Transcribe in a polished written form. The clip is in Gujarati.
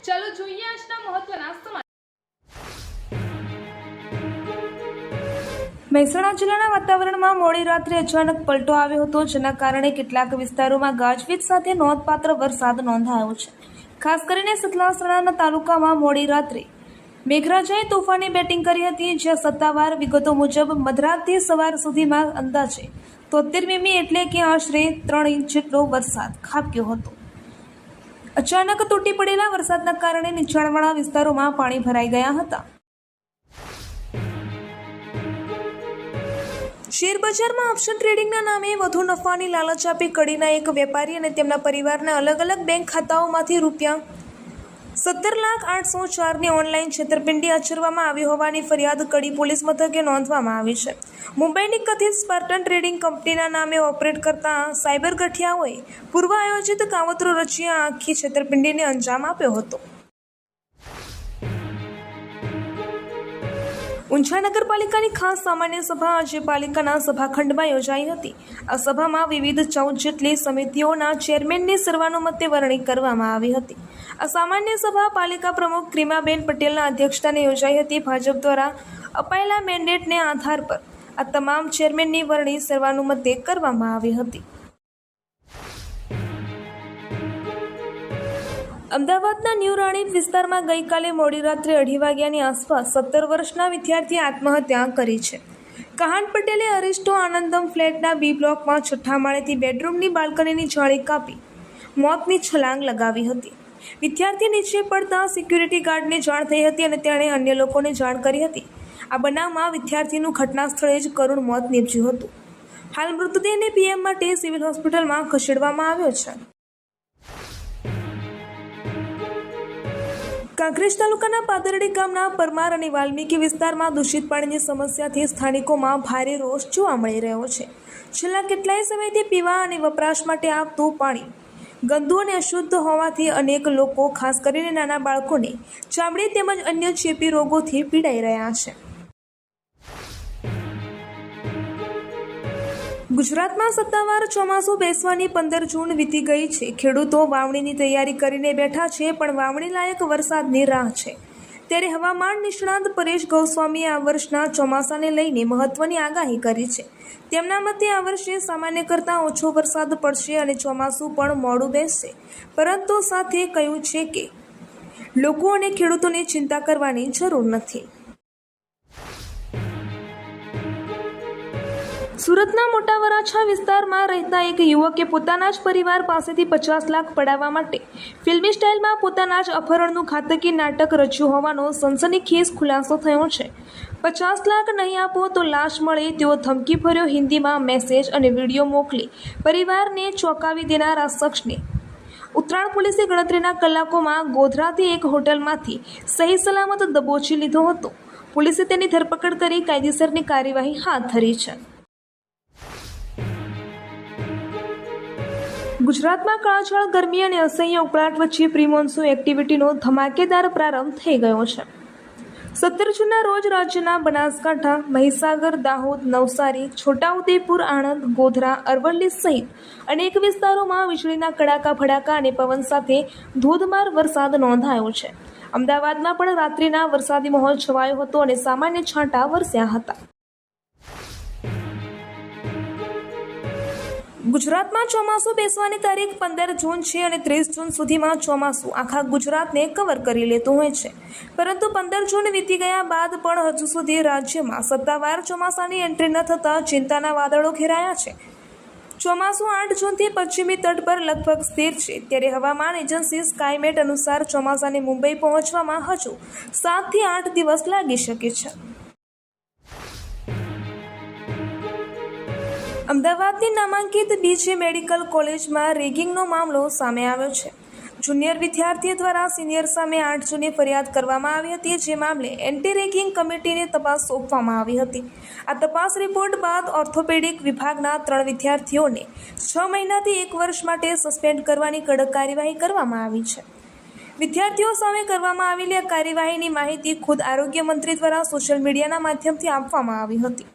ચાલો જોઈએ આજના મહત્વના સમાચાર। મહેસાણા જિલ્લાના વાતાવરણમાં મોડી રાત્રે અચાનક પલટો આવ્યો હતો, જેના કારણે કેટલાક વિસ્તારોમાં ગાજવીજ સાથે નોંધપાત્ર વરસાદ નોંધાયો છે। ખાસ કરીને સતલાસણાના તાલુકામાં મોડી રાત્રે મેઘરાજાએ તોફાની બેટિંગ કરી હતી, જ્યાં સત્તાવાર વિગતો મુજબ મધરાતથી સવાર સુધીમાં અંદાજે 73 મીમી એટલે કે આશરે 3 ઇંચ જેટલો વરસાદ ખાબક્યો હતો। અચાનક તૂટી પડેલા વરસાદના કારણે નીચાણવાળા વિસ્તારોમાં પાણી ભરાઈ ગયા હતા। શેરબજારમાં ઓપ્શન ટ્રેડિંગના નામે વધુ નફાની લાલચ આપી કડીના એક વેપારી અને તેમના પરિવારના અલગ અલગ બેંક ખાતાઓમાંથી રૂપિયા 17,804ની ઓનલાઈન છેતરપિંડી આચરવામાં આવી હોવાની ફરિયાદ કડી પોલીસ મથકે નોંધવામાં આવી છે। મુંબઈની કથિત સ્પાર્ટન ટ્રેડિંગ કંપનીના નામે ઓપરેટ કરતા સાયબર ગઠિયાઓએ પૂર્વ આયોજિત કાવતરો રચી આ આખી છેતરપિંડીને અંજામ આપ્યો હતો। ઊંઝા નગરપાલિકાની ખાસ સામાન્ય સભા આજે પાલિકાના સભાખંડમાં યોજાઈ હતી। આ સભામાં વિવિધ 14 જેટલી સમિતિઓના ચેરમેનની સર્વાનુમતે વરણી કરવામાં આવી હતી। આ સામાન્ય સભા પાલિકા પ્રમુખ ક્રિમાબેન પટેલના અધ્યક્ષસ્થાને યોજાઈ હતી। ભાજપ દ્વારા અપાયેલા મેન્ડેટને આધાર પર આ તમામ ચેરમેનની વરણી સર્વાનુમતે કરવામાં આવી હતી। અમદાવાદના ન્યૂ રાણીપ વિસ્તારમાં ગઈકાલે મોડી રાત્રે 2:30 વાગ્યાની આસપાસ 17 વર્ષના વિદ્યાર્થીએ આત્મહત્યા કરી છે। કહાન પટેલે અરિસ્ટો આનંદમ ફ્લેટના બી બ્લોકમાં 6ઠ્ઠા માળેથી બેડરૂમની બાલ્કનીની જાળી કાપી મોતની છલાંગ લગાવી હતી। વિદ્યાર્થી નીચે પડતા સિક્યુરિટી ગાર્ડને જાણ થઈ હતી અને તેણે અન્ય લોકોને જાણ કરી હતી। આ બનાવમાં વિદ્યાર્થીનું ઘટના સ્થળે જ કરુણ મોત નીપજ્યું હતું। હાલ મૃતદેહને પીએમ માટે સિવિલ હોસ્પિટલમાં ખસેડવામાં આવ્યો છે। કાંકરેજ તાલુકાના પાદરડી ગામના પરમાર અને વાલ્મીકી વિસ્તારમાં દૂષિત પાણીની સમસ્યાથી સ્થાનિકોમાં ભારે રોષ જોવા મળી રહ્યો છે। છેલ્લા કેટલાય સમયથી પીવા અને વપરાશ માટે આવતું પાણી ગંદુ અને અશુદ્ધ હોવાથી અનેક લોકો, ખાસ કરીને નાના બાળકોને ચામડી તેમજ અન્ય ચેપી રોગોથી પીડાઈ રહ્યા છે। ગુજરાતમાં સત્તાવાર ચોમાસું બેસવાની 15 જૂન વીતી ગઈ છે। ખેડૂતો વાવણીની તૈયારી કરીને બેઠા છે, પણ વાવણી લાયક વરસાદની રાહ છે। ત્યારે હવામાન નિષ્ણાત પરેશ ગોસ્વામીએ આ વર્ષના ચોમાસાને લઈને મહત્વની આગાહી કરી છે। તેમના મતે આ વર્ષે સામાન્ય કરતાં ઓછો વરસાદ પડશે અને ચોમાસું પણ મોડું બેસશે, પરંતુ સાથે કહ્યું છે કે લોકો અને ખેડૂતોને ચિંતા કરવાની જરૂર નથી। સુરતના મોટા વરાછા વિસ્તારમાં રહેતા એક યુવકે પોતાના જ પરિવાર પાસેથી 50 લાખ પડાવવા માટે ફિલ્મી સ્ટાઇલમાં પોતાના જ અપહરણનું ઘાતકી નાટક રચ્યું હોવાનો સનસનીખેજ ખુલાસો થયો છે। 50 લાખ નહીં આપો તો લાશ મળે તેવો ધમકીભર્યો હિન્દીમાં મેસેજ અને વિડીયો મોકલી પરિવારને ચોંકાવી દેનાર આ શખ્સને ઉત્તરાયણ પોલીસે ગણતરીના કલાકોમાં ગોધરાથી એક હોટલમાંથી સહી સલામત દબોચી લીધો હતો। પોલીસે તેની ધરપકડ કરી કાયદેસરની કાર્યવાહી હાથ ધરી છે। ગુજરાતમાં કાળઝાળ ગરમી અને અસહ્ય ઉકળાટ વચ્ચે પ્રી મોન્સૂન એક્ટિવિટીનો ધમાકેદાર પ્રારંભ થઈ ગયો છે। 17 જૂનના રોજ રાજ્યના બનાસકાંઠા, મહીસાગર, દાહોદ, નવસારી, છોટાઉદેપુર, આણંદ, ગોધરા, અરવલ્લી સહિત અનેક વિસ્તારોમાં વીજળીના કડાકા ભડાકા અને પવન સાથે ધોધમાર વરસાદ નોંધાયો છે। અમદાવાદમાં પણ રાત્રિના વરસાદી માહોલ છવાયો હતો અને સામાન્ય છાંટા વરસ્યા હતા। ગુજરાતમાં ચોમાસું બેસવાની તારીખ 15 જૂન છે અને 30 જૂન સુધીમાં ચોમાસું આખા ગુજરાતને કવર કરી લેતું હોય છે, પરંતુ 15 જૂન વીતી ગયા બાદ પણ હજુ સુધી રાજ્યમાં સત્તાવાર ચોમાસાની એન્ટ્રી ન થતાં ચિંતાના વાદળો ઘેરાયા છે। ચોમાસું 8 જૂનથી પશ્ચિમી તટ પર લગભગ સ્થિર છે, ત્યારે હવામાન એજન્સી સ્કાયમેટ અનુસાર ચોમાસાને મુંબઈ પહોંચવામાં હજુ 7 થી 8 દિવસ લાગી શકે છે। અમદાવાદની નામાંકિત બીજે મેડિકલ કોલેજમાં રેગિંગનો મામલો સામે આવ્યો છે। જુનિયર વિદ્યાર્થી દ્વારા સિનિયર સામે 8 જૂને ફરિયાદ કરવામાં આવી હતી, જે મામલે એન્ટી રેગિંગ કમિટીને તપાસ સોંપવામાં આવી હતી। આ તપાસ રિપોર્ટ બાદ ઓર્થોપેડિક વિભાગના 3 વિદ્યાર્થીઓને 6 મહિનાથી 1 વર્ષ માટે સસ્પેન્ડ કરવાની કડક કાર્યવાહી કરવામાં આવી છે। વિદ્યાર્થીઓ સામે કરવામાં આવેલી આ કાર્યવાહીની માહિતી ખુદ આરોગ્ય મંત્રી દ્વારા સોશિયલ મીડિયાના માધ્યમથી આપવામાં આવી હતી।